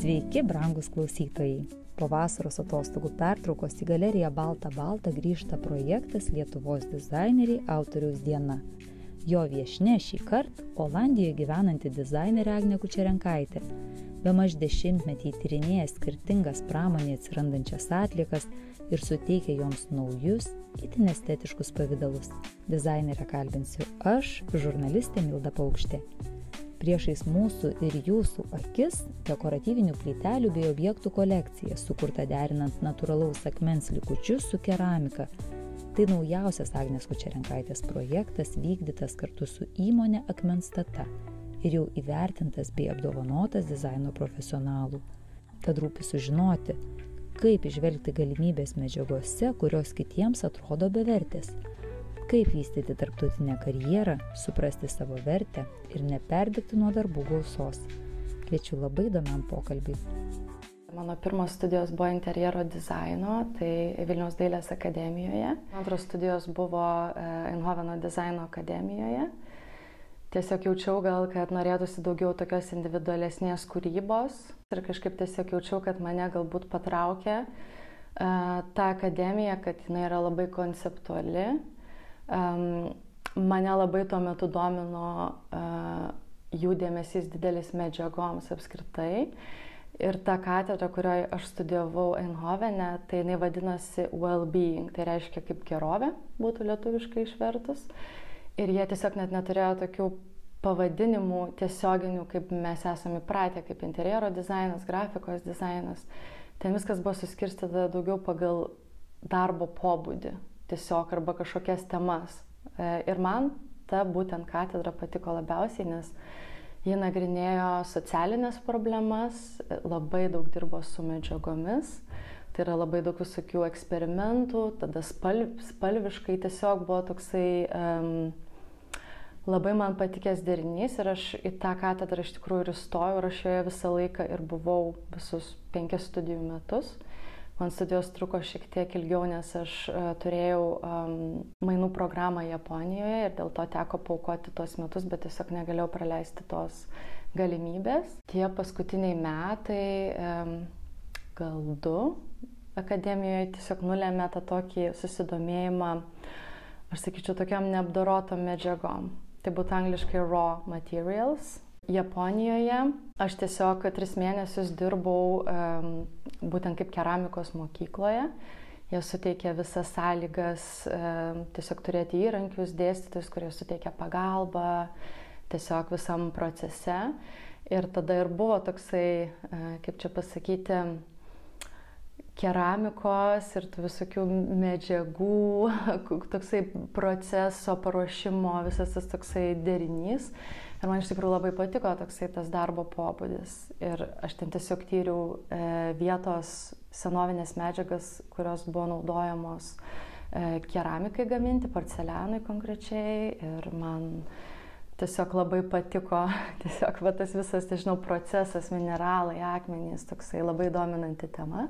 Sveiki, brangus klausytojai. Po vasaros atostogų pertraukos į galeriją Balta Balta grįžta projektas Lietuvos dizaineriai autoriaus diena. Jo viešnia šį kartą Olandijoje gyvenanti dizainerė Agnė Kučerenkaitė. Bemaž 10-metį tyrinėja skirtingas pramonėje atsirandančias atliekas ir suteikia joms naujus, itin estetiškus pavidalus. Dizainerę kalbinsiu aš, žurnalistė Milda Paukštė. Priešais mūsų ir jūsų akis dekoratyvinių plytelių bei objektų kolekcija, sukurta derinant natūralaus akmens likučius su keramika. Tai naujausias Agnės Kučerenkaitės projektas, vykdytas kartu su įmonė Akmenstata ir jau įvertintas bei apdovanotas dizaino profesionalų. Tad rūpi sužinoti, kaip įžvelgti galimybės medžiagose, kurios kitiems atrodo bevertės. Kaip vystyti tarptautinę karjerą, suprasti savo vertę ir neperdegti nuo darbų gausos. Kviečiu labai įdomiam pokalbiui. Mano pirmos studijos buvo interjero dizaino, tai Vilniaus dailės akademijoje. Antros studijos buvo Eindhoveno dizaino akademijoje. Tiesiog jaučiau gal, kad norėtųsi daugiau tokios individualesnės kūrybos ir kažkaip tiesiog jaučiau, kad mane galbūt patraukė ta akademija, kad jinai yra labai konceptuali. Mane labai tuo metu domino jų dėmesys didelis medžiagoms apskritai. Ir ta katedra, kurioje aš studijavau Eindhovene, tai jinai vadinosi well-being, tai reiškia kaip gerovė, būtų lietuviškai išvertus. Ir jie tiesiog net neturėjo tokių pavadinimų tiesioginių, kaip mes esame įpratę, kaip interjero dizainas, grafikos dizainas. Ten viskas buvo suskirstyta daugiau pagal darbo pobūdį. Tiesiog arba kažkokias temas. Ir man ta būtent katedra patiko labiausiai, nes ji nagrinėjo socialinės problemas, labai daug dirbo su medžiagomis, tai yra labai daug visokių eksperimentų, tada spalviškai tiesiog buvo toksai labai man patikęs derinys ir aš į tą katedrą iš tikrųjų ir įstojau ir aš joje visą laiką ir buvau visus 5 studijų metus. Man studijos truko šiek tiek ilgiau, nes aš turėjau mainų programą Japonijoje ir dėl to teko paaukoti tuos metus, bet tiesiog negalėjau praleisti tos galimybės. Tie paskutiniai metai, gal 2 akademijoje tiesiog nulėmė tą tokį susidomėjimą, aš sakyčiau, tokiam neapdorotom medžiagom. Tai būtų angliškai raw materials. Japonijoje aš tiesiog 3 mėnesius dirbau būtent kaip keramikos mokykloje. Jie suteikė visas sąlygas tiesiog turėti įrankius, dėstytojus, kurie suteikia pagalbą tiesiog visam procese. Ir tada ir buvo toksai, kaip čia pasakyti, keramikos ir tų visokių medžiagų, toksai proceso paruošimo, visas tas toksai derinys. Ir man iš tikrųjų labai patiko toksai tas darbo pobūdis. Ir aš ten tiesiog tyriau vietos senovinės medžiagas, kurios buvo naudojamos keramikai gaminti, porcelianui konkrečiai. Ir man tiesiog labai patiko tiesiog va, tas visas, nežinau, procesas, mineralai, akmenys, toksai labai dominanti tema.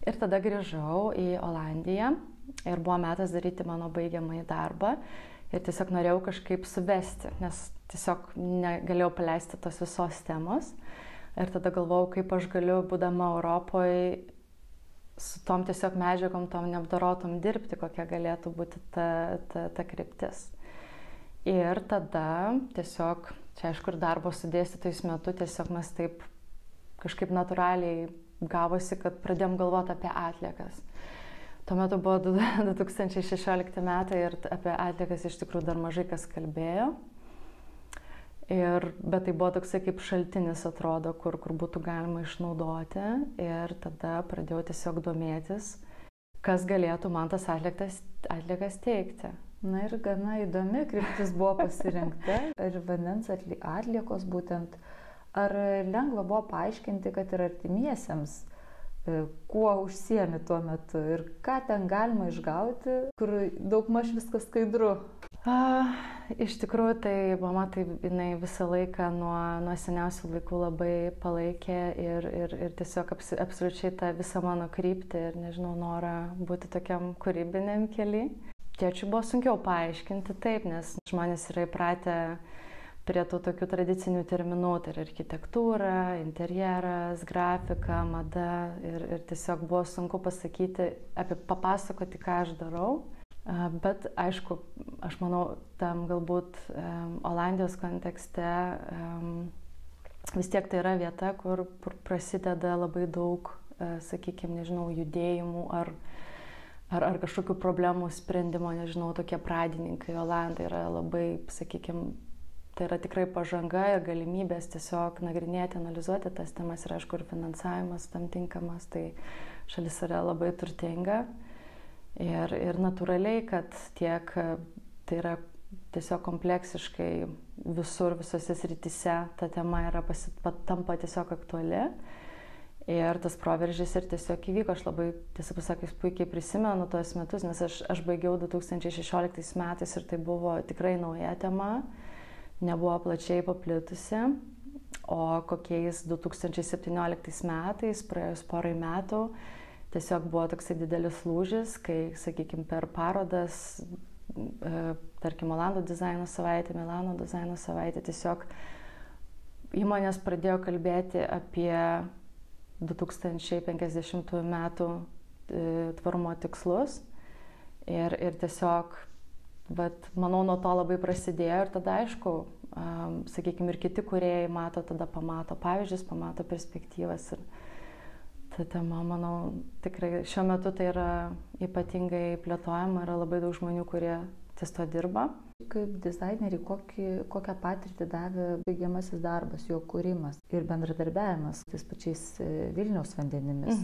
Ir tada grįžau į Olandiją ir buvo metas daryti mano baigiamąjį darbą. Ir tiesiog norėjau kažkaip suvesti, nes tiesiog negalėjau paleisti tos visos temos. Ir tada galvojau, kaip aš galiu, būdama Europoje, su tom tiesiog medžiagom, tom neapdorotom dirbti, kokia galėtų būti ta kryptis. Ir tada tiesiog, čia aišku, ir darbo su dėstytojais metu, tiesiog mes taip kažkaip natūraliai gavosi, kad pradėjom galvoti apie atliekas. Tuo metu buvo 2016 metai ir apie atliekas iš tikrųjų dar mažai kas kalbėjo. Bet tai buvo toksai kaip šaltinis, atrodo, kur būtų galima išnaudoti. Ir tada pradėjau tiesiog domėtis, kas galėtų man tas atliekas teikti. Na ir gana įdomi kryptis buvo pasirinkta ir vandens atliekos būtent. Ar lengva buvo paaiškinti, kad ir artimiesiems, kuo užsiemi tuo metu ir ką ten galima išgauti, kur daugmaž viskas skaidru? Iš tikrųjų, tai mama jinai visą laiką nuo seniausių laikų labai palaikė ir tiesiog absoliučiai tą visą mano kryptį ir, nežinau, norą būti tokiam kūrybiniam keliui. Tėčiui buvo sunkiau paaiškinti taip, nes žmonės yra įpratę prie tų tokių tradicinių terminų, tai yra architektūra, interjeras, grafika, mada ir tiesiog buvo sunku papasakoti, ką aš darau. Bet aišku, aš manau, tam galbūt Olandijos kontekste vis tiek tai yra vieta, kur prasideda labai daug, sakykime, nežinau, judėjimų ar kažkokių problemų sprendimo, nežinau, tokie pradininkai. Olandai yra labai, sakykime, tai yra tikrai pažanga ir galimybės tiesiog nagrinėti, analizuoti tas temas ir aišku, ir finansavimas tam tinkamas, tai šalis yra labai turtinga. Ir natūraliai, kad tiek tai yra tiesiog kompleksiškai visose srityse ta tema tampa tiesiog aktuali. Ir tas proveržis ir tiesiog įvyko. Aš labai, tiesą pasakius, puikiai prisimenu tuos metus, nes aš baigiau 2016 metais ir tai buvo tikrai nauja tema, nebuvo plačiai paplitusi. O kokiais 2017 metais, praėjus porai metų, tiesiog buvo toksai didelis lūžis, kai, sakykime, per parodas, tarkim, Olandų dizaino savaitė, Milano dizaino savaitė, tiesiog įmonės pradėjo kalbėti apie 2050 metų tvarumo tikslus. Ir tiesiog, manau, nuo to labai prasidėjo ir tada, aišku, sakykime, ir kiti kūrėjai pamato pavyzdžius, pamato perspektyvas. Ir ta tema, manau, tikrai šiuo metu tai yra ypatingai plėtojama, yra labai daug žmonių, kurie ties to dirba. Kaip dizaineriai, kokią patirtį davė baigiamasis darbas, jo kūrimas ir bendradarbiavimas tais pačiais Vilniaus vandenimis?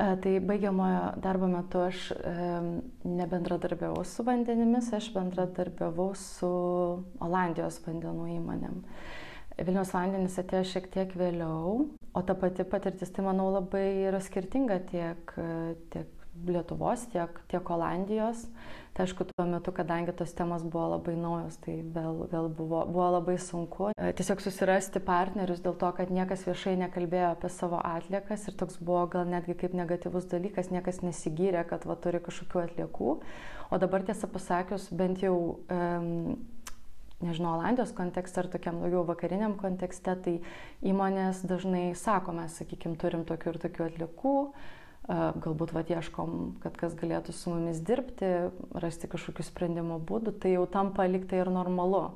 Tai baigiamojo darbo metu aš nebendradarbiavau su vandenimis, aš bendradarbiavau su Olandijos vandenų įmonėm. Vilniaus vandenys atėjo šiek tiek vėliau, o ta pati patirtis, tai manau, labai yra skirtinga tiek Lietuvos, tiek Olandijos. Tai aišku, tuo metu, kadangi tos temos buvo labai naujos, tai vėl buvo labai sunku tiesiog susirasti partnerius dėl to, kad niekas viešai nekalbėjo apie savo atliekas ir toks buvo gal netgi kaip negatyvus dalykas, niekas nesigyrė, kad turi kažkokių atliekų. O dabar, tiesą pasakius, bent jau nežinau, Olandijos kontekste ar tokiam daugiau vakariniam kontekste, tai įmonės dažnai sako, mes, sakykime, turim tokių ir tokių atliekų, galbūt ieškom, kad kas galėtų su mumis dirbti, rasti kažkokių sprendimo būdų, tai jau tampa lyg tai ir normalu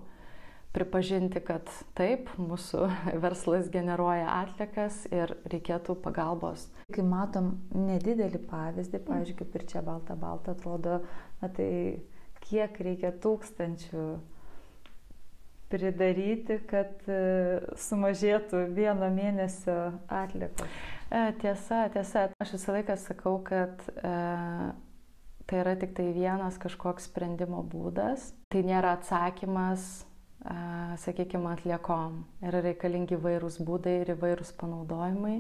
pripažinti, kad taip, mūsų verslas generuoja atliekas ir reikėtų pagalbos. Kai matom nedidelį pavyzdį, pavyzdžiui, kaip ir čia balta, atrodo, tai kiek reikia tūkstančių pridaryti, kad sumažėtų vieno mėnesio atliekos. Tiesa. Aš visą laiką sakau, kad tai yra tik tai vienas kažkoks sprendimo būdas. Tai nėra atsakymas, sakykime, atliekom. Yra reikalingi įvairūs būdai ir įvairūs panaudojimai.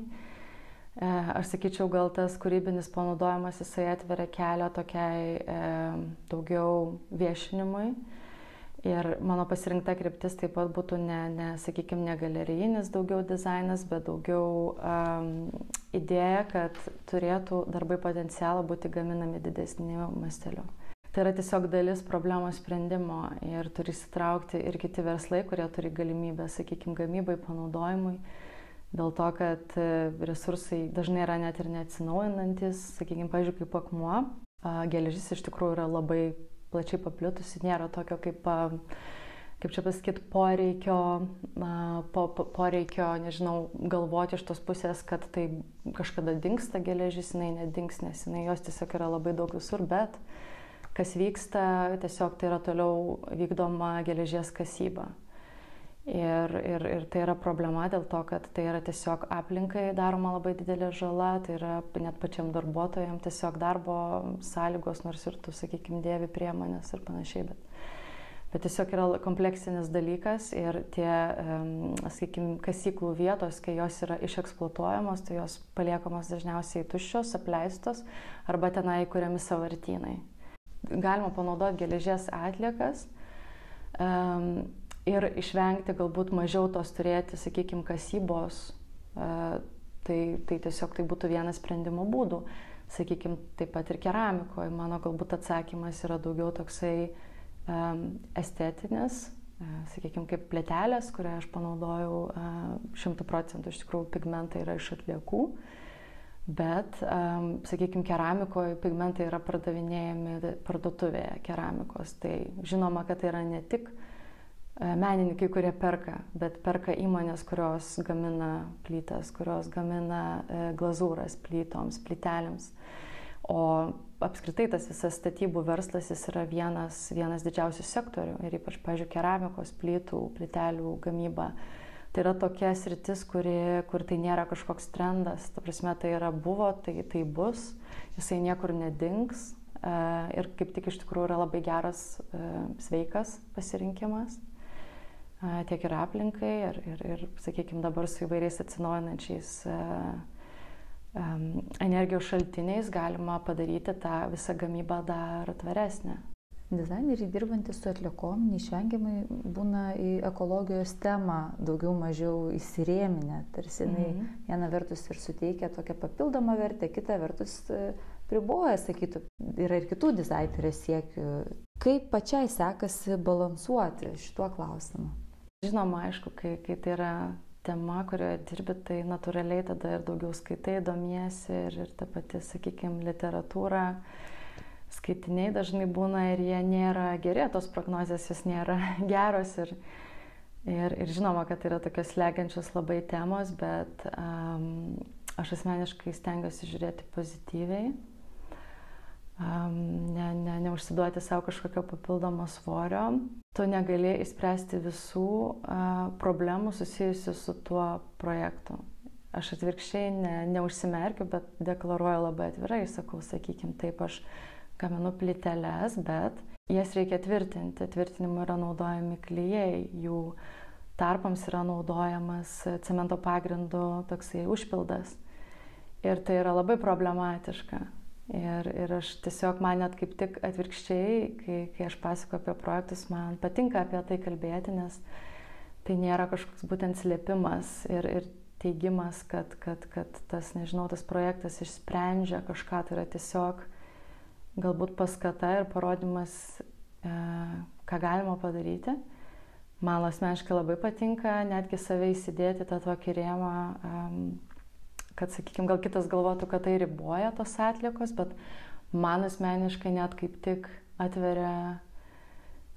Aš sakyčiau, gal tas kūrybinis panaudojimas jisai atveria kelią tokiai daugiau viešinimui. Ir mano pasirinkta kryptis taip pat būtų sakykime, ne galerijinis daugiau dizainas, bet daugiau idėja, kad turėtų darbai potencialą būti gaminami didesniu masteliu. Tai yra tiesiog dalis problemos sprendimo ir turi įsitraukti ir kiti verslai, kurie turi galimybę, sakykime, gamybai, panaudojimui. Dėl to, kad resursai dažnai yra net ir neatsinaujinantis, sakykime, pavyzdžiui, kaip akmuo. Geležis iš tikrųjų yra labai plačiai paplitusi, nėra tokio kaip čia pasakyti, poreikio, nežinau, galvoti iš tos pusės, kad tai kažkada dingsta geležis, jinai nedings, nes jos tiesiog yra labai daug visur, bet kas vyksta, tiesiog tai yra toliau vykdoma geležies kasyba. Ir tai yra problema dėl to, kad tai yra tiesiog aplinkai daroma labai didelė žala, tai yra net pačiam darbuotojam tiesiog darbo sąlygos, nors ir tu, sakykime, dėvi priemonės ir panašiai, bet tiesiog yra kompleksinis dalykas ir tie, sakykime, kasyklų vietos, kai jos yra išeksploatuojamos, tai jos paliekamos dažniausiai tuščios, apleistos arba tenai kuriami sąvartynai. Galima panaudoti geležies atliekas ir išvengti galbūt mažiau tos turėti, sakykime, kasybos, tai tiesiog tai būtų vienas sprendimo būdų. Sakykime, taip pat ir keramikoje, mano galbūt atsakymas yra daugiau toksai estetinis, sakykime, kaip plėtelės, kurią aš panaudojau 100%, iš tikrųjų pigmentai yra iš atliekų, bet, sakykime, keramikoje pigmentai yra pardavinėjami parduotuvėje keramikos. Tai žinoma, kad tai yra ne tik menininkai, kurie perka, bet perka įmonės, kurios gamina plytas, kurios gamina glazūras plytoms, plytelėms. O apskritai tas visas statybų verslas jis yra vienas didžiausių sektorių ir ypač, pavyzdžiui, keramikos, plytų, plytelių gamyba. Tai yra tokia sritis, kur tai nėra kažkoks trendas, ta prasme tai yra buvo, tai bus, jisai niekur nedings ir kaip tik iš tikrųjų yra labai geras, sveikas pasirinkimas tiek ir aplinkai ir sakykime, dabar su įvairiais atsinaujinančiais energijos šaltiniais galima padaryti tą visą gamybą dar tvaresnę. Dizaineriai dirbantys su atliekom neišvengiamai būna į ekologijos temą daugiau mažiau įsirėminę, tarsi jinai viena vertus ir suteikia tokią papildomą vertę, kita vertus priboja, sakytų, yra ir kitų dizainerės siekių. Kaip pačiai sekasi balansuoti šituo klausimu? Žinoma, aišku, kai tai yra tema, kurioje dirbi, tai natūraliai tada ir daugiau skaitai, domiesi ir ta pati, sakykime, literatūra, skaitiniai dažnai būna ir jie nėra geri, tos prognozės jos nėra geros ir žinoma, kad tai yra tokios slegiančios labai temos, bet aš asmeniškai stengiuosi žiūrėti pozityviai, neužsiduoti savo kažkokio papildomo svorio. Tu negali išspręsti visų problemų susijusių su tuo projektu. Aš atvirkščiai neužsimerkiu, bet deklaruoju labai atvirai, sakau, sakykime, taip, aš gaminu plyteles, bet jas reikia tvirtinti. Tvirtinimui yra naudojami klijai, jų tarpams yra naudojamas cemento pagrindu toksai užpildas. Ir tai yra labai problematiška. Ir aš tiesiog, man net kaip tik atvirkščiai, kai aš pasakoju apie projektus, man patinka apie tai kalbėti, nes tai nėra kažkoks būtent slėpimas ir teigimas, kad tas, nežinau, tas projektas išsprendžia kažką, tai yra tiesiog galbūt paskata ir parodymas, ką galima padaryti. Man asmeniškai labai patinka netgi save įsidėti tą tokį rėmą, kad, sakykime, gal kitas galvotų, kad tai riboja tos atliekos, bet man asmeniškai net kaip tik atveria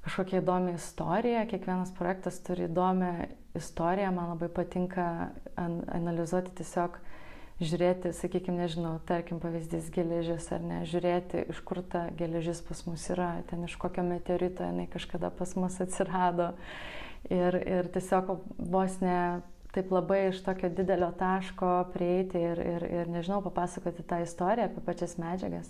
kažkokią įdomią istoriją. Kiekvienas projektas turi įdomią istoriją, man labai patinka analizuoti, tiesiog žiūrėti, sakykime, nežinau, tarkim pavyzdys geležis ar ne, žiūrėti, iš kur ta geležis pas mus yra, ten iš kokio meteorito jinai kažkada pas mus atsirado ir tiesiog vos ne taip labai iš tokio didelio taško prieiti ir nežinau, papasakoti tą istoriją apie pačias medžiagas,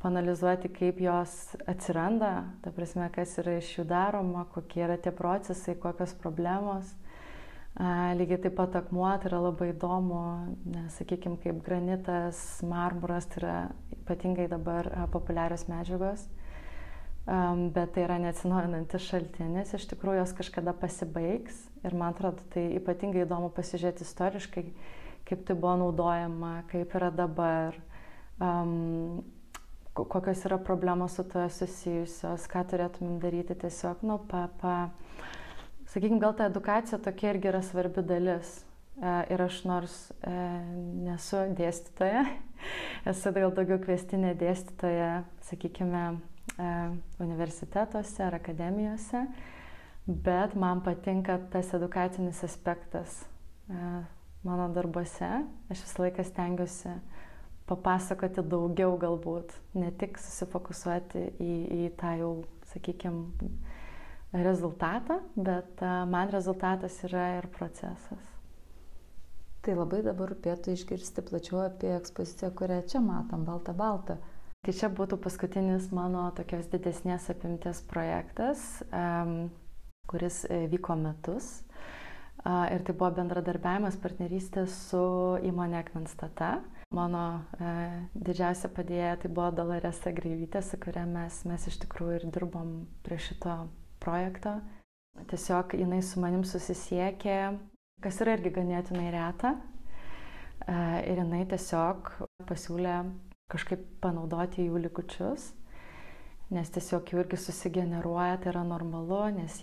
paanalizuoti, kaip jos atsiranda, ta prasme, kas yra iš jų daroma, kokie yra tie procesai, kokios problemos. Lygiai taip pat akmuo, tai yra labai įdomu, nes, sakykime, kaip granitas, marmuras, tai yra ypatingai dabar populiarios medžiagos, bet tai yra neatsinaujinantis šaltinis, iš tikrųjų jos kažkada pasibaigs ir man atrodo, tai ypatingai įdomu pasižiūrėti istoriškai, kaip tai buvo naudojama, kaip yra dabar, kokios yra problemos su to susijusios, ką turėtumėm daryti tiesiog, sakykime, gal ta edukacija tokia irgi yra svarbi dalis. Ir aš nors nesu dėstytoja, esu gal daugiau kviestinė dėstytoja, sakykime, universitetuose ar akademijose, bet man patinka tas edukacinis aspektas mano darbuose. Aš visą laiką stengiuosi papasakoti daugiau galbūt, ne tik susifokusuoti į tą jau, sakykime, rezultatą, bet man rezultatas yra ir procesas. Tai labai dabar rūpėtų išgirsti plačiau apie ekspoziciją, kurią čia matom, balta. Tai čia būtų paskutinis mano tokios didesnės apimties projektas, kuris vyko metus. Ir tai buvo bendradarbiavimas, partnerystė su įmonė Akmenstata. Mano didžiausia padėjėja tai buvo Doloresa Greivytė, su kuria mes iš tikrųjų ir dirbom prie šito projekto. Tiesiog jinai su manim susisiekė, kas yra irgi ganėtinai reta. Ir jinai tiesiog pasiūlė kažkaip panaudoti jų likučius. nes tiesiog jau irgi susigeneruoja, tai yra normalu, nes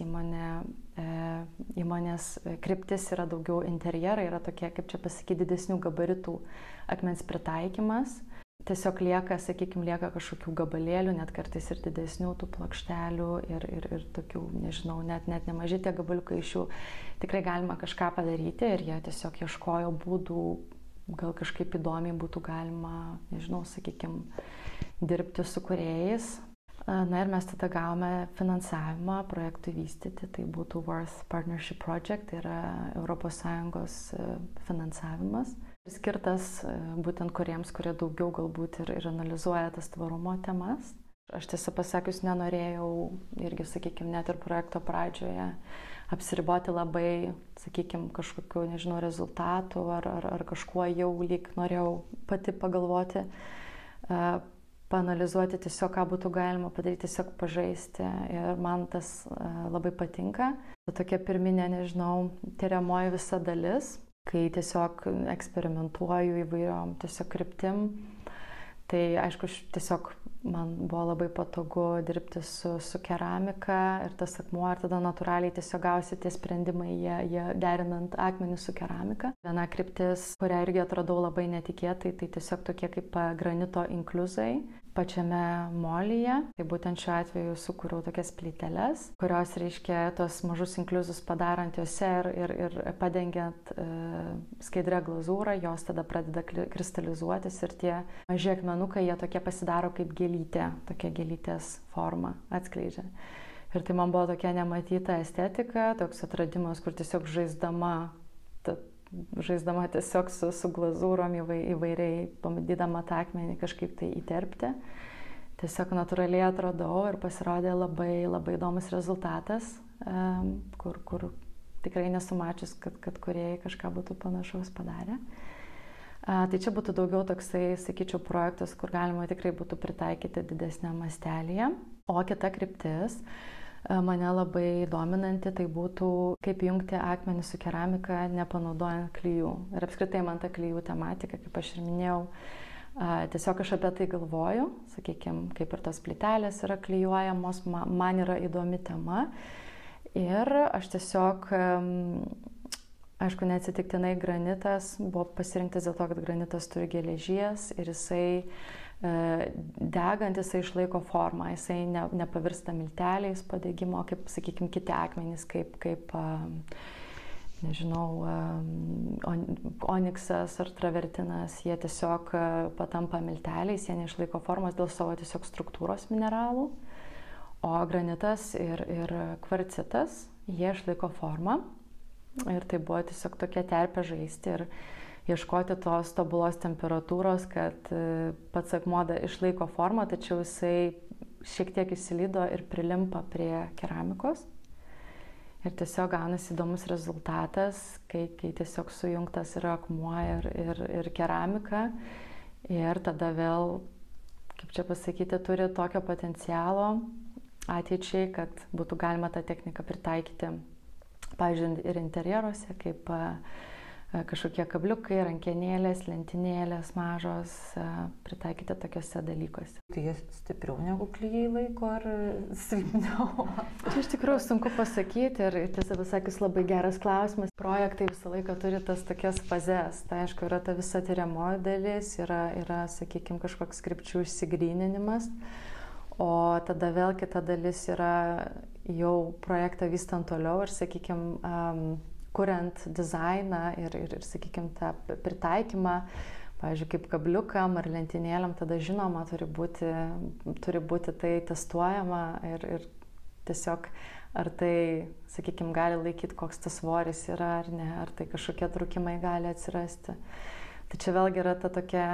įmonės kryptis yra daugiau interjerai, yra tokie, kaip čia pasakyti, didesnių gabaritų akmens pritaikymas. Tiesiog lieka kažkokių gabalėlių, net kartais ir didesnių tų plokštelių ir tokių, nežinau, net nemaži tie gabaliukai iš jų. Tikrai galima kažką padaryti ir jie tiesiog ieškojo būdų, gal kažkaip įdomiai būtų galima, nežinau, dirbti su kūrėjais. Na ir mes tada gavome finansavimą projektui vystyti, tai būtų Worth Partnership Project, tai yra ES finansavimas. Skirtas būtent kuriems, kurie daugiau galbūt ir analizuoja tas tvarumo temas. Aš tiesą pasakius nenorėjau irgi, net ir projekto pradžioje apsiriboti labai, kažkokiu, nežinau, rezultatų ar kažkuo jau lyg norėjau pati pagalvoti, paanalizuoti tiesiog, ką būtų galima padaryti, tiesiog pažaisti. Ir man tas labai patinka. Tokia pirminė, nežinau, tyriamoji visa dalis, kai tiesiog eksperimentuoju įvairiom tiesiog kryptim. Tai aišku, tiesiog man buvo labai patogu dirbti su keramika ir tas akmuo, ir tada natūraliai tiesiog gausi tie sprendimai, jie derinant akmenį su keramika. Viena kryptis, kurią irgi atradau labai netikėtai, tai tiesiog tokie kaip granito inkliuzai pačiame molyje. Tai būtent šiuo atveju sukūriau tokias plyteles, kurios reiškia tos mažus inkliuzus padarant juose ir padengiant skaidrę glazūrą, jos tada pradeda kristalizuotis ir tie maži akmenukai, jie tokie pasidaro kaip gėlytė, tokia gėlytės forma atskleidžia. Ir tai man buvo tokia nematyta estetika, toks atradimas, kur tiesiog žaisdama tiesiog su glazūrom įvairiai, pamedydama tą akmenį kažkaip tai įterpti. Tiesiog natūraliai atradau ir pasirodė labai, labai įdomus rezultatas, kur tikrai nesumačius, kad kūrėjai kažką būtų panašaus padarę. Tai čia būtų daugiau toksai, sakyčiau, projektas, kur galima tikrai būtų pritaikyti didesnę mastelėje. O kita kryptis, mane labai dominanti, tai būtų kaip jungti akmenį su keramika, nepanaudojant klijų. Ir apskritai man ta klijų tematika, kaip aš ir minėjau, tiesiog aš apie tai galvoju, kaip ir tos plytelės yra klijuojamos, man yra įdomi tema. Ir aš tiesiog, aišku, neatsitiktinai granitas buvo pasirinktas dėl to, kad granitas turi geležies ir jisai degant, jisai išlaiko formą, jisai nepavirsta milteliais po degimo, kaip, kiti akmenys, kaip nežinau, oniksas ar travertinas, jie tiesiog patampa milteliais, jie neišlaiko formos dėl savo tiesiog struktūros mineralų, o granitas ir kvarcitas, jie išlaiko formą ir tai buvo tiesiog tokia terpė žaisti ir ieškoti tos tobulos temperatūros, kad pats akmuo išlaiko formą, tačiau jisai šiek tiek įsilydo ir prilimpa prie keramikos. Ir tiesiog gaunasi įdomus rezultatas, kai tiesiog sujungtas yra akmuo ir keramika. Ir tada vėl, kaip čia pasakyti, turi tokio potencialo ateičiai, kad būtų galima tą techniką pritaikyti, pavyzdžiui, ir interjeruose, kaip kažkokie kabliukai, rankenėlės, lentynėlės mažos, pritaikyti tokiuose dalykuose. Tai jie stipriau negu klijai laiko ar silpniau? Čia iš tikrųjų sunku pasakyti ir tiesą pasakius labai geras klausimas. Projektai visą laiką turi tas tokias fazes. Tai aišku, yra ta visa tyriamoji dalis, yra kažkoks krypčių išsigryninimas, o tada vėl kita dalis yra jau projektą vystant toliau ir, kuriant dizainą ir tą pritaikymą, pavyzdžiui, kaip kabliukam ar lentynėlėm, tada žinoma turi būti tai testuojama ir tiesiog ar tai, gali laikyti, koks tas svoris yra ar ne, ar tai kažkokie trūkimai gali atsirasti. Tai čia vėlgi yra ta tokia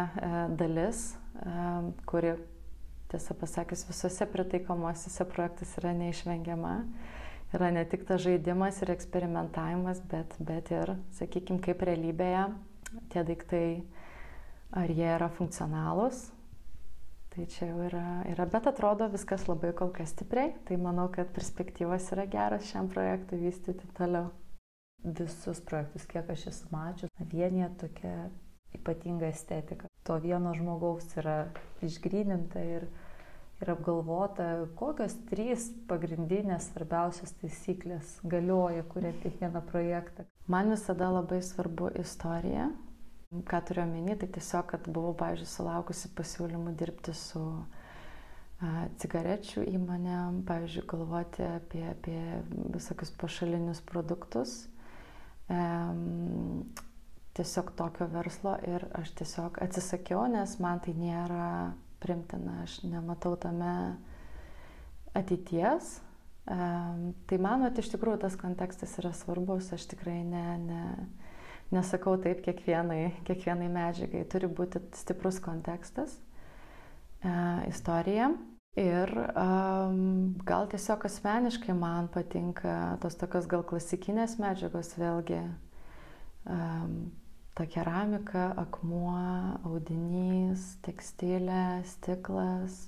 dalis, kuri, tiesą pasakius, visose pritaikomuosiuose projektuose yra neišvengiama. Yra ne tik tas žaidimas ir eksperimentavimas, bet ir, kaip realybėje tie daiktai, ar jie yra funkcionalūs. Tai čia jau yra, bet atrodo viskas labai kol kas stipriai, tai manau, kad perspektyvos yra geras šiam projektui vystyti toliau. Visus projektus, kiek aš esu mačius, vienyje tokia ypatinga estetika. To vieno žmogaus yra išgryninta ir ir apgalvota, kokios 3 pagrindinės svarbiausios taisyklės galioja, kuriant kiekvieną projektą. Man visada labai svarbu istorija. Ką turiu omeny, tai tiesiog, kad buvau, pavyzdžiui, sulaukusi pasiūlymų dirbti su cigarečių įmonėm, pavyzdžiui, galvoti apie visokius pašalinius produktus. Tiesiog tokio verslo ir aš tiesiog atsisakiau, nes man tai nėra primtina, aš nematau tame ateities. Tai man, iš tikrųjų, tas kontekstas yra svarbus, aš tikrai nesakau taip kiekvienai medžiagai, turi būti stiprus kontekstas, istorija. Ir gal tiesiog asmeniškai man patinka tos tokios gal klasikinės medžiagos, vėlgi ta keramika, akmuo, audinys, tekstilė, stiklas,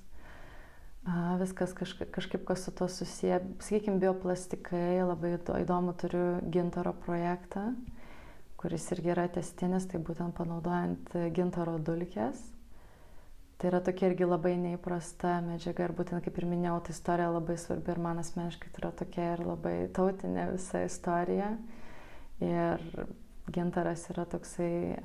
viskas kažkaip kas su to susiję. Sakykime, bioplastikai, labai įdomu, turiu gintaro projektą, kuris irgi yra tęstinis, tai būtent panaudojant gintaro dulkes. Tai yra tokia irgi labai neįprasta medžiaga ir būtent, kaip ir minėjau, ta istorija labai svarbi ir man asmeniškai tai yra tokia ir labai tautinė visa istorija. Ir gintaras yra toksai,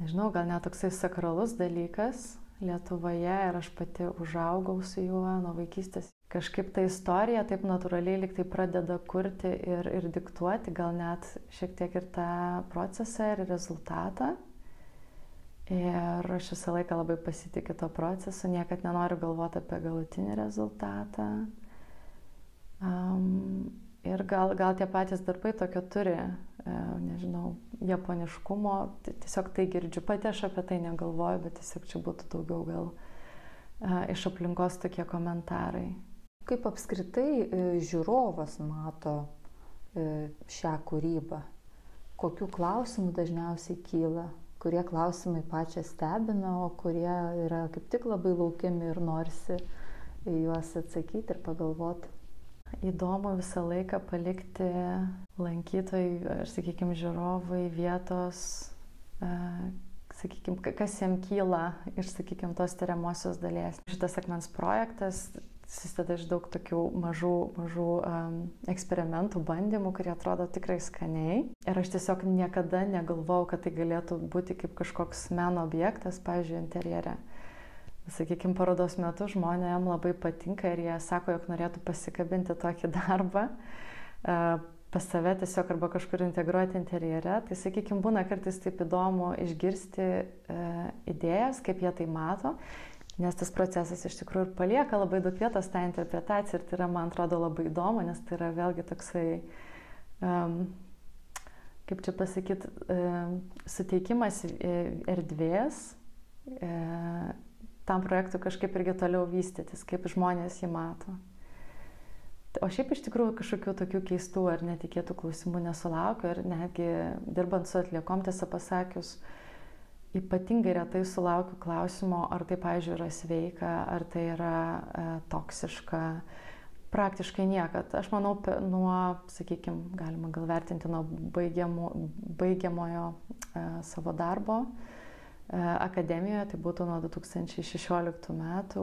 nežinau, gal net toksai sakralus dalykas Lietuvoje ir aš pati užaugau su juo nuo vaikystės. Kažkaip ta istorija taip natūraliai lyg tai pradeda kurti ir diktuoti, gal net šiek tiek ir tą procesą ir rezultatą. Ir aš visą laiką labai pasitikiu to procesu, niekad nenoriu galvoti apie galutinį rezultatą. Ir gal tie patys darbai tokio turi, nežinau, japoniškumo, tiesiog tai girdžiu, pati aš apie tai negalvoju, bet tiesiog čia būtų daugiau gal iš aplinkos tokie komentarai. Kaip apskritai žiūrovas mato šią kūrybą? Kokių klausimų dažniausiai kyla? Kurie klausimai pačią stebina, o kurie yra kaip tik labai laukiami ir norisi juos atsakyti ir pagalvoti. Įdomu visą laiką palikti lankytojui, ar, sakykime, žiūrovui vietos, sakykime, kas jam kyla iš, sakykime, tos tiriamosios dalies. Šitas akmens projektas susideda iš daug tokių mažų eksperimentų, bandymų, kurie atrodo tikrai skaniai. Ir aš tiesiog niekada negalvojau, kad tai galėtų būti kaip kažkoks meno objektas, pavyzdžiui, interjere. Sakykime, parodos metu žmonėms labai patinka ir jie sako, jog norėtų pasikabinti tokį darbą pas save tiesiog arba kažkur integruoti interjere. Tai, sakykime, būna kartais taip įdomu išgirsti idėjas, kaip jie tai mato. Nes tas procesas iš tikrųjų ir palieka labai daug vietos tą interpretaciją ir tai yra, man atrodo, labai įdomu, nes tai yra vėlgi toksai, kaip čia pasakyti, suteikimas erdvės tam projektui kažkaip irgi toliau vystytis, kaip žmonės jį mato. O šiaip iš tikrųjų kažkokių tokių keistų ar netikėtų klausimų nesulaukiu ir netgi dirbant su atliekom, tiesą pasakius, ypatingai retai sulaukiu klausimo, ar tai, pavyzdžiui, yra sveika, ar tai yra toksiška. Praktiškai niekad. Aš manau, nuo, sakykime, galima gal vertinti nuo baigiamojo savo darbo akademijoje, tai būtų nuo 2016 metų,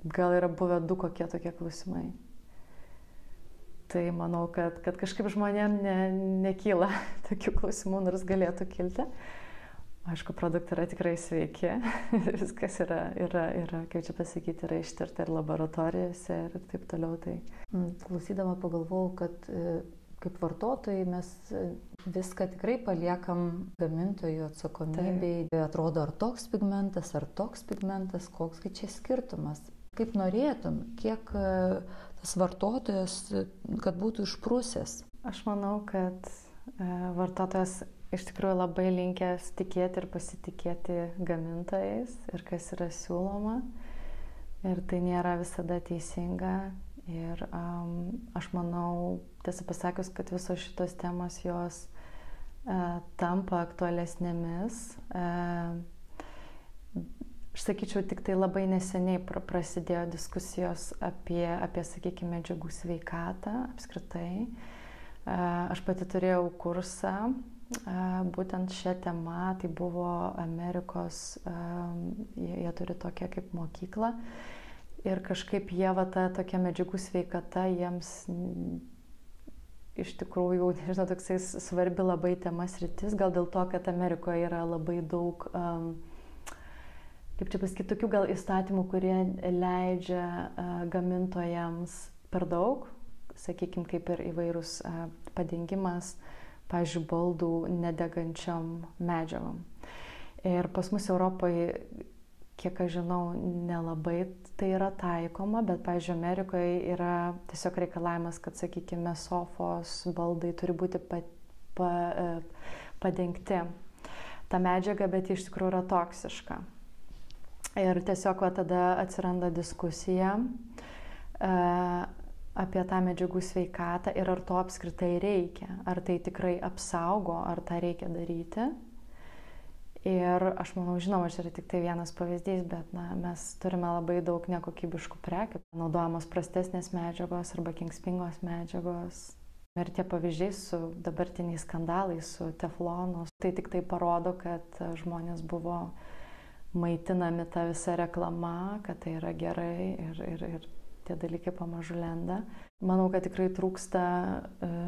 gal yra buvę 2 kokie tokie klausimai. Tai manau, kad kažkaip žmonėm nekyla tokių klausimų, nors galėtų kilti. Aišku, produktai yra tikrai sveiki, viskas yra, kaip čia pasakyti, yra ištirta ir laboratorijose ir taip toliau. Tai. Klausydama pagalvojau, kad kaip vartotojai mes viską tikrai paliekam gamintojų atsakomybei. Tai atrodo, ar toks pigmentas, koksgi čia skirtumas. Kaip norėtum, kiek tas vartotojas, kad būtų išprusęs? Aš manau, kad vartotojas iš tikrųjų labai linkęs tikėti ir pasitikėti gamintojais ir kas yra siūloma. Ir tai nėra visada teisinga. Ir aš manau, tiesą pasakius, kad visos šitos temos jos tampa aktualesnėmis. Aš sakyčiau, tik tai labai neseniai prasidėjo diskusijos apie sakykime, medžiagų sveikatą apskritai. Aš pati turėjau kursą būtent šią temą, tai buvo Amerikos, jie turi tokią kaip mokyklą ir kažkaip jie, ta tokia medžiagų sveikata jiems iš tikrųjų, nežinau, toksai svarbi labai tema sritis, gal dėl to, kad Amerikoje yra labai daug, kaip čia pasakyti, tokių gal įstatymų, kurie leidžia gamintojams per daug, sakykime, kaip ir įvairūs padengimas, pavyzdžiui, baldų nedegančiam medžiagom. Ir pas mus Europoje, kiek aš žinau, nelabai tai yra taikoma, bet, pavyzdžiui, Amerikoje yra tiesiog reikalavimas, kad, sakykime, sofos, baldai turi būti padengti tą medžiagą, bet iš tikrųjų yra toksiška. Ir tiesiog tada atsiranda diskusija apie tą medžiagų sveikatą ir ar to apskritai reikia, ar tai tikrai apsaugo, ar tą reikia daryti. Ir aš manau, žinoma, čia yra tik tai vienas pavyzdys, bet mes turime labai daug nekokybiškų prekių, naudojamos prastesnės medžiagos arba kenksmingos medžiagos. Ir tie pavyzdžiai su dabartiniais skandalais, su teflonu, tai tik tai parodo, kad žmonės buvo maitinami tą visą reklamą, kad tai yra gerai ir tie dalykai pamažu lenda. Manau, kad tikrai trūksta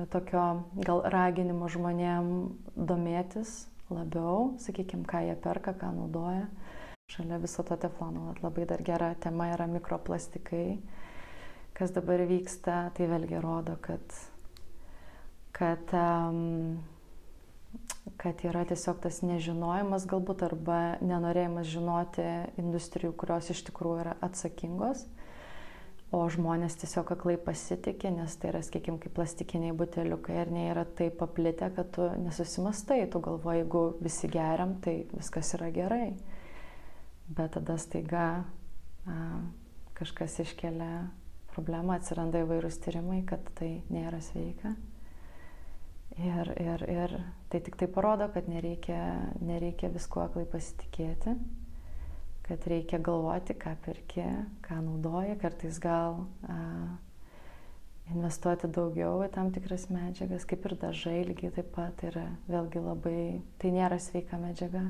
tokio gal raginimo žmonėm domėtis labiau, sakykime, ką jie perka, ką naudoja. Šalia viso to teflono labai dar gera tema yra mikroplastikai. Kas dabar vyksta, tai vėlgi rodo, kad yra tiesiog tas nežinojimas galbūt arba nenorėjimas žinoti industrijų, kurios iš tikrųjų yra atsakingos. O žmonės tiesiog aklai pasitikė, nes tai yra, sakykime, kaip plastikiniai buteliukai ir jie yra taip paplitę, kad tu nesusimastai, tu galvoji, jeigu visi geriam, tai viskas yra gerai. Bet tada staiga kažkas iškelia problemą, atsiranda įvairūs tyrimai, kad tai nėra sveika. Ir tai tik tai parodo, kad nereikia viskuo aklai pasitikėti. Kad reikia galvoti, ką perki, ką naudoji, kartais gal investuoti daugiau į tam tikras medžiagas, kaip ir dažai lygiai taip pat yra vėlgi labai, tai nėra sveika medžiaga,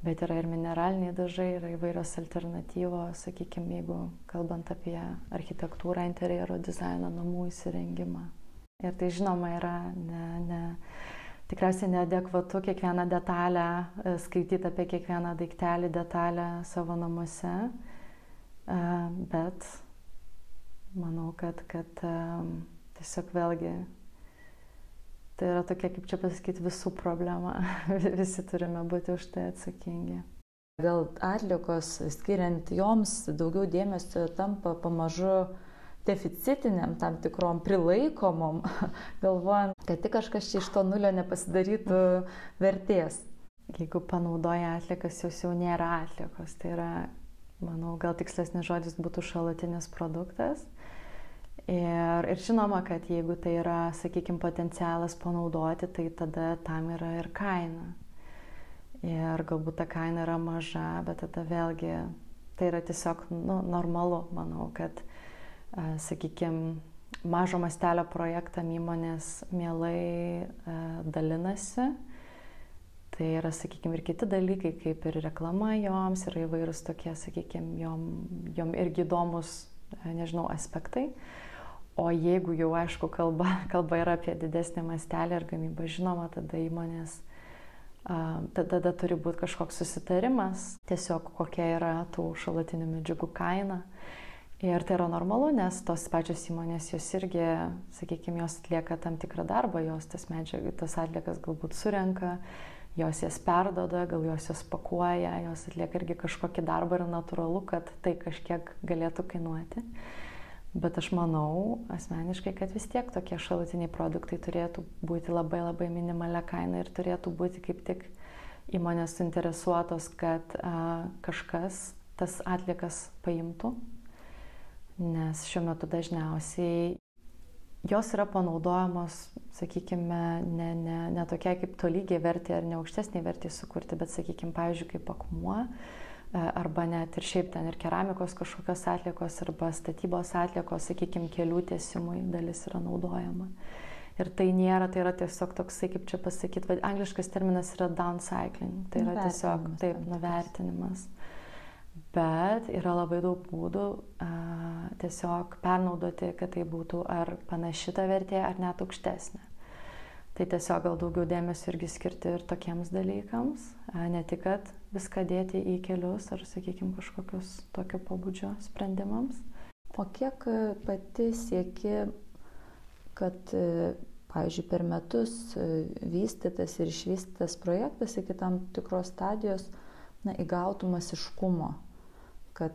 bet yra ir mineraliniai dažai, yra įvairios alternatyvos, sakykime, jeigu kalbant apie architektūrą, interjero dizainą, namų įsirengimą. Ir tai žinoma yra tikriausiai neadekvatu kiekvieną detalę, skaityti apie kiekvieną daiktelį detalę savo namuose, bet manau, kad tiesiog vėlgi tai yra tokia, kaip čia pasakyti, visų problema, visi turime būti už tai atsakingi. Gal atliekos, skiriant joms daugiau dėmesio, tampa pamažu deficitiniam, tam tikrom prilaikomom, galvojant, kad tik kažkas čia iš to nulio nepasidarytų vertės. Jeigu panaudoja atliekas, jos jau nėra atliekos, tai yra, manau, gal tikslesnis žodis būtų šalutinis produktas. Ir žinoma, kad jeigu tai yra, sakykime, potencialas panaudoti, tai tada tam yra ir kaina. Ir galbūt ta kaina yra maža, bet tada vėlgi tai yra tiesiog normalu, manau, kad sakykime, mažo mastelio projektam įmonės mielai dalinasi. Tai yra, sakykime, ir kiti dalykai, kaip ir reklama joms, yra įvairūs tokie, sakykime, jom irgi įdomus, nežinau, aspektai. O jeigu jau, aišku, kalba yra apie didesnį mastelį ir gamybą, žinoma, tada įmonės, tada turi būti kažkoks susitarimas, tiesiog kokia yra tų šalutinių medžiagų kaina. Ir tai yra normalu, nes tos pačios įmonės, jos irgi, sakykime, jos atlieka tam tikrą darbą, jos tas atliekas galbūt surenka, jos jas perdoda, gal jos jas pakuoja, jos atlieka irgi kažkokį darbą ir natūralu, kad tai kažkiek galėtų kainuoti. Bet aš manau asmeniškai, kad vis tiek tokie šalutiniai produktai turėtų būti labai labai minimalia kaina ir turėtų būti kaip tik įmonės suinteresuotos, kad kažkas tas atliekas paimtų. Nes šiuo metu dažniausiai jos yra panaudojamos, sakykime, ne tokia kaip tolygiai vertė ar ne aukštesnė vertė sukurti, bet, sakykime, pavyzdžiui, kaip akmuo, arba net ir šiaip ten ir keramikos kažkokios atliekos, arba statybos atliekos, sakykime, kelių tiesimui dalis yra naudojama. Ir tai nėra, tai yra tiesiog toksai, kaip čia pasakyti, angliškas terminas yra downcycling, tai yra tiesiog taip nuvertinimas. Bet yra labai daug būdų tiesiog pernaudoti, kad tai būtų ar panaši ta vertė, ar net aukštesnė. Tai tiesiog gal daugiau dėmesio irgi skirti ir tokiems dalykams, ne tik, kad viską dėti į kelius ar, sakykime, kažkokius tokio pobūdžio sprendimams. O kiek pati sieki, kad, pavyzdžiui, per metus vystytas ir išvystytas projektas iki tam tikros stadijos įgautų masiškumo, kad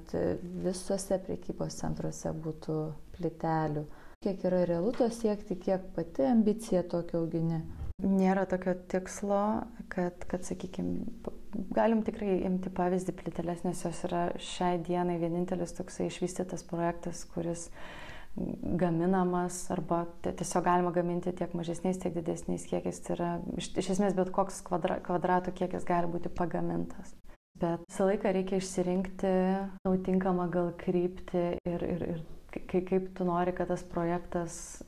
visose prekybos centruose būtų plytelių? Kiek yra realu to siekti, kiek pati ambicija tokio augini? Nėra tokio tikslo, kad sakykime, galim tikrai imti pavyzdį plyteles, nes jos yra šiai dienai vienintelis toksai išvystytas projektas, kuris gaminamas arba tiesiog galima gaminti tiek mažesniais, tiek didesniais kiekiais. Tai yra iš esmės bet koks kvadratų kiekis gali būti pagamintas. Bet visą laiką reikia išsirinkti tinkamą gal kryptį ir kaip tu nori, kad tas projektas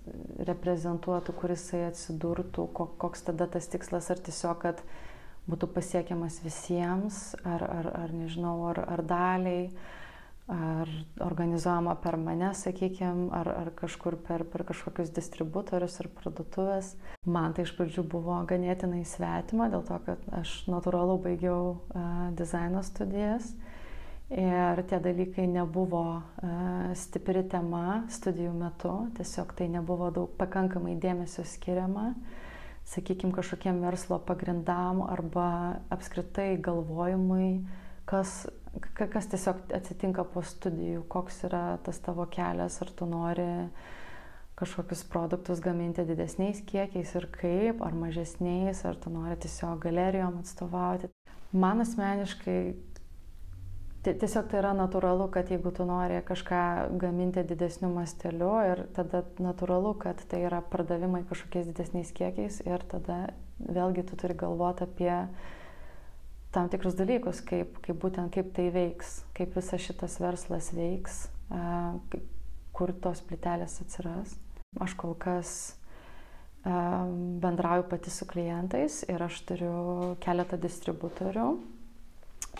reprezentuotų, kur jisai atsidurtų, koks tada tas tikslas, ar tiesiog, kad būtų pasiekiamas visiems, ar nežinau, ar daliai, ar organizuojama per mane, sakykime, ar kažkur per kažkokius distributorius ar parduotuvės. Man tai iš pradžių buvo ganėtinai svetima, dėl to, kad aš natūralu baigiau dizaino studijas. Ir tie dalykai nebuvo stipri tema studijų metu, tiesiog tai nebuvo pakankamai dėmesio skiriama, sakykime, kažkokiem verslo pagrindam arba apskritai galvojimui, kas tiesiog atsitinka po studijų, koks yra tas tavo kelias, ar tu nori kažkokius produktus gaminti didesniais kiekiais ir kaip, ar mažesniais, ar tu nori tiesiog galerijom atstovauti. Man asmeniškai tiesiog tai yra natūralu, kad jeigu tu nori kažką gaminti didesniu masteliu ir tada natūralu, kad tai yra pardavimai kažkokiais didesniais kiekiais ir tada vėlgi tu turi galvoti apie tam tikrus dalykus, kaip tai veiks, kaip visas šitas verslas veiks, kur tos plytelės atsiras. Aš kol kas bendrauju pati su klientais ir aš turiu keletą distributorių.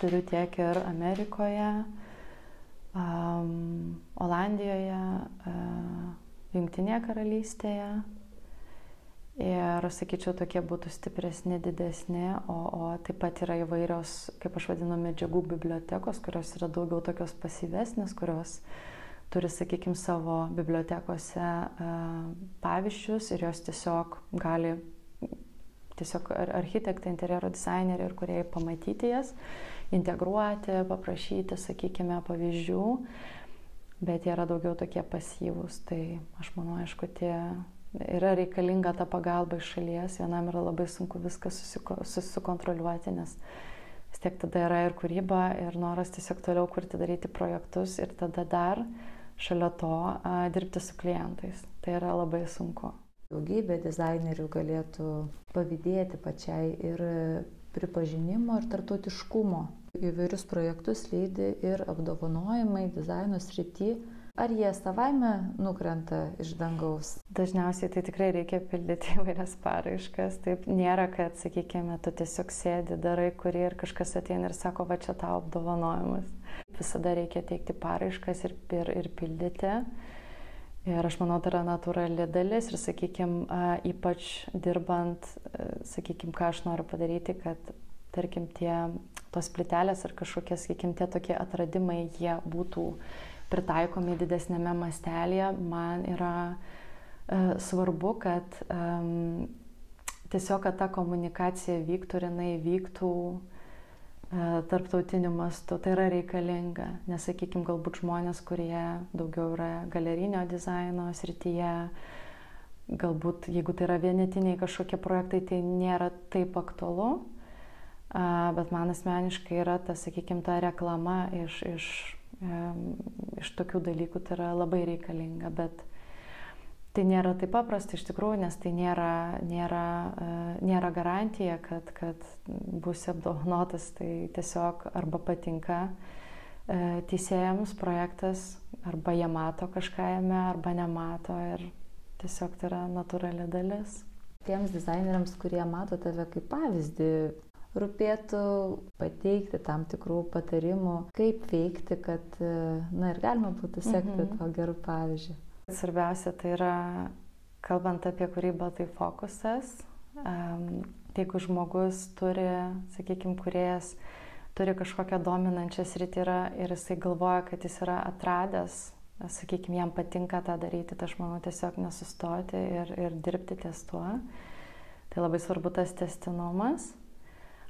Turiu tiek ir Amerikoje, Olandijoje, Jungtinėje karalystėje. Ir, sakyčiau, tokie būtų stipresni, didesni, o taip pat yra įvairios, kaip aš vadinu, medžiagų bibliotekos, kurios yra daugiau tokios pasyvesnės, kurios turi, sakykime, savo bibliotekose pavyzdžius ir jos tiesiog gali architektai, interjero dizaineriai ir kurie pamatyti jas, integruoti, paprašyti, sakykime, pavyzdžių, bet jie yra daugiau tokie pasyvūs. Tai aš manau, aišku, yra reikalinga ta pagalba iš šalies, vienam yra labai sunku viską susikontroliuoti, nes vis tiek tada yra ir kūryba, ir noras tiesiog toliau kurti, daryti projektus ir tada dar šalia to dirbti su klientais. Tai yra labai sunku. Daugybė dizainerių galėtų pavydėti pačiai ir pripažinimo, ir tarptautiškumo. Įvairius projektus lydi ir apdovanojimai dizaino srity. Ar jie savaime nukrenta iš dangaus? Dažniausiai tai tikrai reikia pildyti įvairias paraiškas. Taip nėra, kad, sakykime, tu tiesiog sėdi, darai kurį ir kažkas ateina ir sako, va čia tau apdovanojimas. Visada reikia teikti paraiškas ir pildyti. Ir aš manau, tai yra natūrali dalis ir, sakykime, ypač dirbant, sakykime, ką aš noriu padaryti, kad, tarkim, tos plytelės ar kažkokie, sakykime, tie tokie atradimai, jie būtų pritaikomi didesnėme mastelėje. Man yra svarbu, kad tiesiog, kad ta komunikacija vyktų ir jinai vyktų tarptautiniu mastu. Tai yra reikalinga, nes, sakykime, galbūt žmonės, kurie daugiau yra galerinio dizaino srityje, galbūt, jeigu tai yra vienetiniai kažkokie projektai, tai nėra taip aktualu, bet man asmeniškai yra ta, sakykime, ta reklama iš tokių dalykų, tai yra labai reikalinga, bet tai nėra taip paprasta iš tikrųjų, nes tai nėra garantija, kad būsi apdovanotas, tai tiesiog arba patinka teisėjams projektas, arba jie mato kažką jame, arba nemato ir Tiesiog tai yra natūrali dalis. Tiems dizaineriams, kurie mato tave kaip pavyzdį, rūpėtų pateikti tam tikrų patarimų, kaip veikti, kad, ir galima būtų sekti to gerų pavyzdžių. Svarbiausia tai yra, kalbant apie kūrybą, tai fokusas. Jeigu žmogus turi, sakykime, kūrėjas turi kažkokią dominančią sritį ir jisai galvoja, kad jis yra atradęs, sakykime, jam patinka tą daryti, tai aš manau tiesiog nesustoti ir dirbti ties tuo. Tai labai svarbu tas tęstinumas.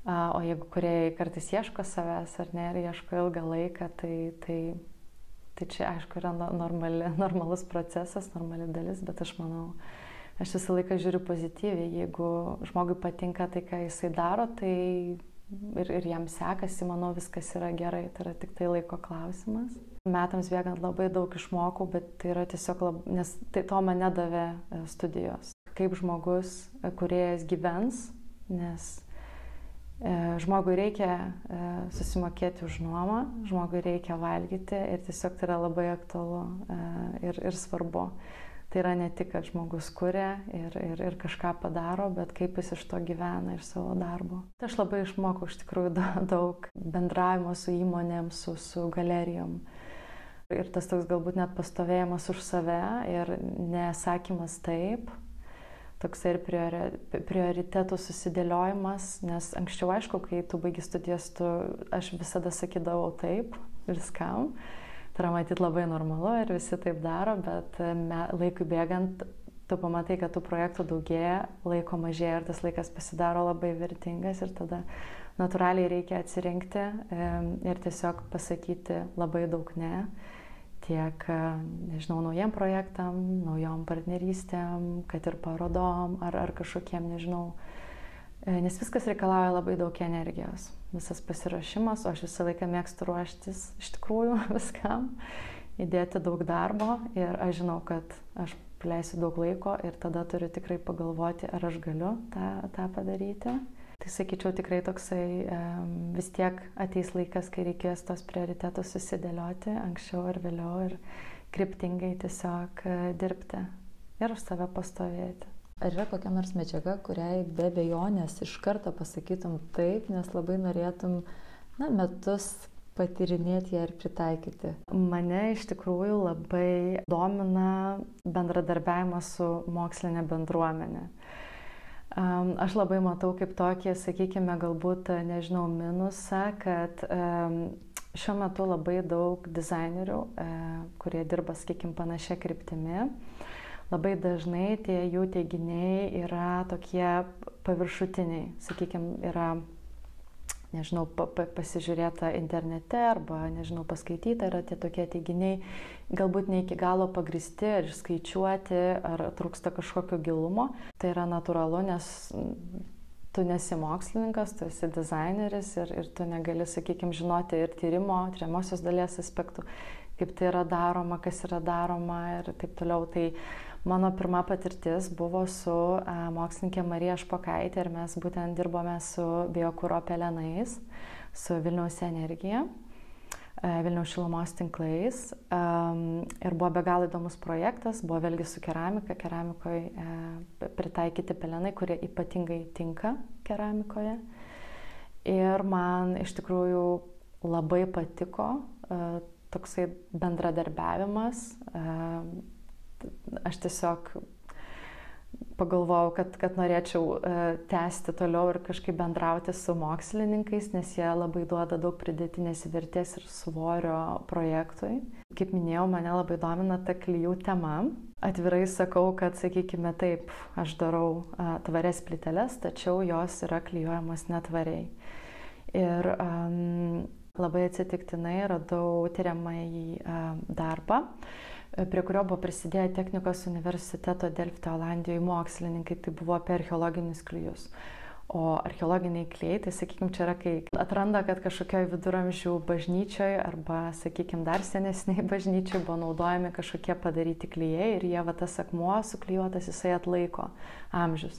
O jeigu kūrėjai kartais ieško savęs ar ne, ir ieško ilgą laiką, tai čia aišku yra normalus procesas, normali dalis, bet aš manau, aš visą laiką žiūriu pozityviai. Jeigu žmogui patinka tai, ką jisai daro, tai ir jam sekasi, manau, viskas yra gerai, tai yra tik tai laiko klausimas. Metams bėgant labai daug išmokau, bet tai yra tiesiog nes tai to man nedavė studijos. Kaip žmogus, kūrėjas gyvens, nes žmogui reikia susimokėti už nuomą, žmogui reikia valgyti ir tiesiog tai yra labai aktualu ir svarbu. Tai yra ne tik, kad žmogus kuria ir kažką padaro, bet kaip jis iš to gyvena, iš savo darbo. Aš labai išmokau iš tikrųjų daug bendravimo su įmonėm, su galerijom. Ir tas toks galbūt net pastovėjimas už save ir nesakymas taip. Toks ir prioritetų susidėliojimas, nes anksčiau, aišku, kai tu baigi studijas, aš visada sakydavau taip viskam. Tai yra matyti labai normalu ir visi taip daro, bet laikui bėgant tu pamatai, kad tų projektų daugėja, laiko mažėja ir tas laikas pasidaro labai vertingas ir tada natūraliai reikia atsirinkti ir tiesiog pasakyti labai daug ne. Tiek, nežinau, naujiem projektam, naujom partnerystėm, kad ir parodom ar kažkokiem, nežinau. Nes viskas reikalauja labai daug energijos. Visas pasiruošimas, o aš visą laiką mėgstu ruoštis iš tikrųjų viskam, įdėti daug darbo ir aš žinau, kad aš leisiu daug laiko ir tada turiu tikrai pagalvoti, ar aš galiu tą padaryti. Tai sakyčiau, tikrai toksai vis tiek ateis laikas, kai reikės tos prioritetus susidėlioti anksčiau ar vėliau ir kryptingai tiesiog dirbti ir už save pastovėti. Ar yra kokia nors medžiaga, kuriai be abejonės iš karto pasakytum taip, nes labai norėtum metus patyrinėti ją ir pritaikyti? Mane iš tikrųjų labai domina bendradarbiavimas su mokslinė bendruomenė. Aš labai matau kaip tokį, sakykime, galbūt, nežinau, minusą, kad šiuo metu labai daug dizainerių, kurie dirba, sakykime, panašia kryptimi, labai dažnai tie jų teiginiai yra tokie paviršutiniai, sakykime, yra, nežinau, pasižiūrėta internete arba, nežinau, paskaityta, yra tie tokie teiginiai, galbūt ne iki galo pagristi ar išskaičiuoti, ar trūksta kažkokio gilumo. Tai yra natūralu, nes tu nesi mokslininkas, tu esi dizaineris ir tu negali, sakykime, žinoti ir tyrimosios dalies aspektų, kaip tai yra daroma, kas yra daroma ir taip toliau. Tai mano pirma patirtis buvo su mokslininkė Marija Špokaitė ir mes būtent dirbome su biokuro pelenais, su Vilniaus energija, Vilniaus šilumos tinklais ir buvo be galo įdomus projektas, buvo vėlgi su keramikoje pritaikyti pelenai, kurie ypatingai tinka keramikoje. Ir man iš tikrųjų labai patiko toksai bendradarbiavimas. Aš tiesiog pagalvojau, kad norėčiau tęsti toliau ir kažkaip bendrauti su mokslininkais, nes jie labai duoda daug pridėtinės vertės ir svorio projektui. Kaip minėjau, mane labai domina ta klijų tema. Atvirai sakau, kad, sakykime, taip, aš darau tvarias plyteles, tačiau jos yra klijuojamos netvariai. Ir labai atsitiktinai radau tyriamąjį darbą, prie kurio buvo prisidėję Technikos universiteto Delfte Olandijoje mokslininkai, tai buvo apie archeologinius klijus. O archeologiniai klijai, tai sakykime, čia yra, kai atranda, kad kažkokioje viduramžių bažnyčioje arba, sakykime, dar senesniai bažnyčioje buvo naudojami kažkokie padaryti klijai ir jie, tas akmuo suklijuotas, jisai atlaiko amžius.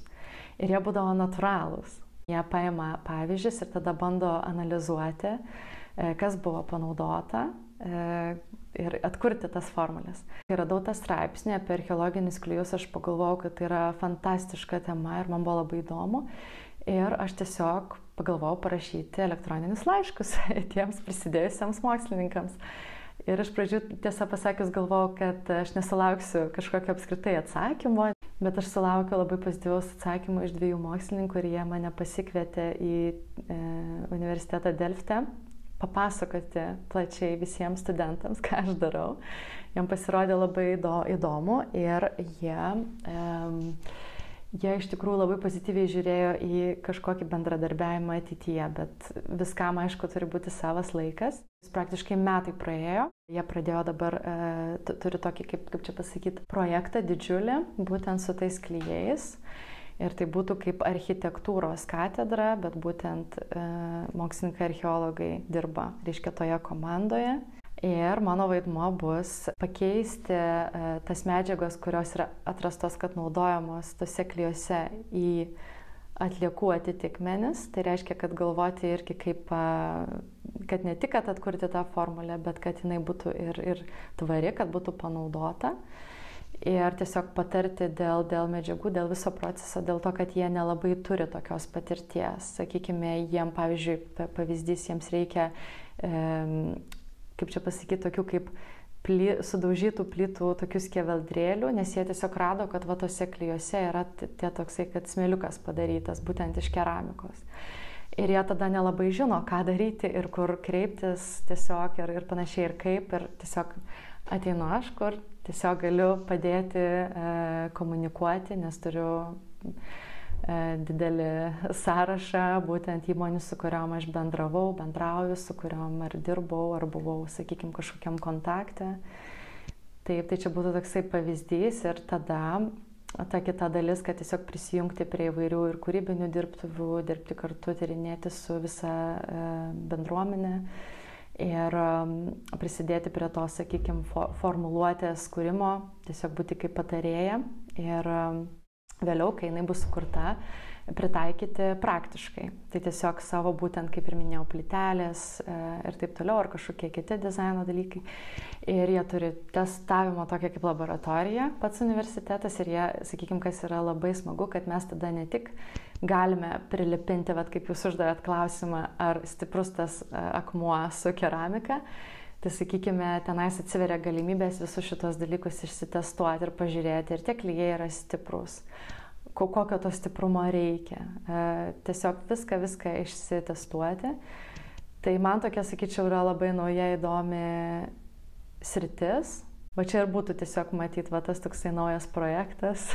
Ir jie būdavo natūralūs. Jie paima pavyzdžius ir tada bando analizuoti, kas buvo panaudota ir atkurti tas formulės. Kai radau tą straipsnį apie archeologinius klijus, aš pagalvojau, kad tai yra fantastiška tema ir man buvo labai įdomu. Ir aš tiesiog pagalvojau parašyti elektroninius laiškus tiems prisidėjusiems mokslininkams. Ir iš pradžių, tiesą pasakius, galvojau, kad aš nesulauksiu kažkokio apskritai atsakymo, bet aš sulaukiau labai pozityvaus atsakymo iš 2 mokslininkų ir jie mane pasikvietė į universitetą Delfte papasakoti plačiai visiems studentams, ką aš darau. Jiem pasirodė labai įdomu ir jie iš tikrųjų labai pozityviai žiūrėjo į kažkokį bendradarbiavimą ateityje, bet viskam, aišku, turi būti savas laikas. Praktiškai metai praėjo, jie pradėjo dabar, turi tokį, kaip čia pasakyti, projektą didžiulį, būtent su tais klijais. Ir tai būtų kaip architektūros katedra, bet būtent mokslininkai archeologai dirba, reiškia, toje komandoje. Ir mano vaidmuo bus pakeisti tas medžiagas, kurios yra atrastos, kad naudojamos tose klijuose į atliekų atitikmenis. Tai reiškia, kad galvoti irgi kaip, kad ne tik atkurti tą formulę, bet kad jinai būtų ir tvari, kad būtų panaudota. Ir tiesiog patarti dėl medžiagų, dėl viso proceso, dėl to, kad jie nelabai turi tokios patirties. Sakykime, jiem, pavyzdžiui, pavyzdys, jiems reikia, kaip čia pasakyti, tokių kaip sudaužytų plytų, tokių skeveldrėlių, nes jie tiesiog rado, kad va tose klijuose yra tie toksai, kad smėliukas padarytas, būtent iš keramikos. Ir jie tada nelabai žino, ką daryti ir kur kreiptis tiesiog ir panašiai ir kaip. Ir tiesiog ateinu aš, kur tiesiog galiu padėti komunikuoti, nes turiu didelį sąrašą būtent įmonių, su kuriuom aš bendrauju, su kuriuom ar dirbau, ar buvau, sakykime, kažkokiam kontakte. Taip, tai čia būtų toksai pavyzdys ir tada ta kita dalis, kad tiesiog prisijungti prie įvairių ir kūrybinių dirbtuvių, dirbti kartu, tyrinėti su visa bendruomenė. Ir prisidėti prie to, sakykime, formuluotės kūrimo, tiesiog būti kaip patarėja ir vėliau, kai jinai bus sukurta, pritaikyti praktiškai. Tai tiesiog savo būtent, kaip ir minėjau, plytelės ir taip toliau, ar kažkokie kiti dizaino dalykai. Ir jie turi testavimo tokią kaip laboratoriją, pats universitetas, ir jie, sakykime, kas yra labai smagu, kad mes tada ne tik galime prilipinti, vat, kaip jūs uždavėt klausimą, ar stiprus tas akmuo su keramika, tai, sakykime, tenais atsiveria galimybės visus šitos dalykus išsitestuoti ir pažiūrėti, ir tie klijai yra stiprus, kokio to stiprumo reikia. Tiesiog viską išsitestuoti. Tai man tokia, sakyčiau, yra labai nauja įdomi sritis. Va čia ir būtų tiesiog matyti va tas toksai naujas projektas,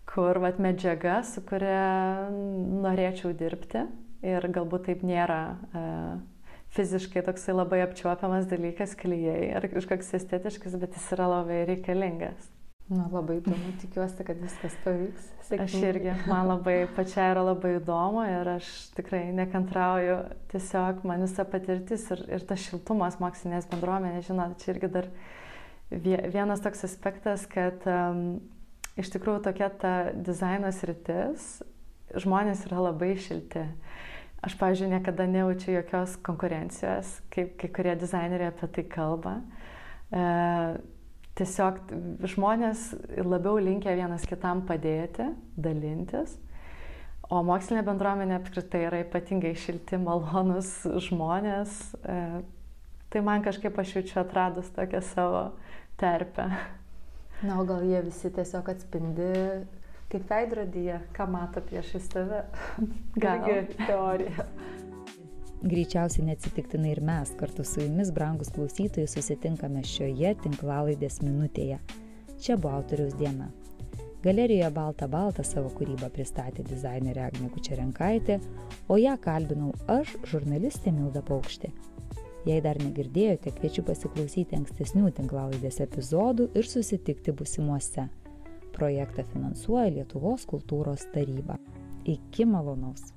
kur vat medžiaga, su kuria norėčiau dirbti ir galbūt taip nėra fiziškai toksai labai apčiuopiamas dalykas klijai ar kažkoks estetiškas, bet jis yra labai reikalingas. Na, labai įdomu, tikiuosi, kad viskas pavyks. Aš irgi, man labai pačiai yra labai įdomu ir aš tikrai nekantrauju, tiesiog man visa patirtis ir tas šiltumas mokslinės bendruomenės, žinot, čia irgi dar vienas toks aspektas, kad iš tikrųjų tokia ta dizaino sritis, žmonės yra labai šilti. Aš, pavyzdžiui, niekada nejaučiu jokios konkurencijos, kaip kai kurie dizaineriai apie tai kalba. Tiesiog žmonės labiau linkę vienas kitam padėti, dalintis, o mokslinė bendruomenė apskritai yra ypatingai šilti, malonus žmonės. Tai man kažkaip aš jaučiu atradus tokią savo terpę. Na, o gal jie visi tiesiog atspindi kaip veidrodyje, ką mato priešais tave? Gal teorija. Greičiausiai neatsitiktinai ir mes kartu su jumis, brangus klausytojai, susitinkame šioje tinklalaidės minutėje. Čia buvo Autoriaus diena. Galerijoje Balta Balta savo kūrybą pristatė dizainerė Agnė Kučerenkaitė, o ją kalbinau aš, žurnalistė Milda Paukštė. Jei dar negirdėjote, kviečiu pasiklausyti ankstesnių tinklalaidės epizodų ir susitikti būsimuose. Projektą finansuoja Lietuvos kultūros taryba. Iki malonaus.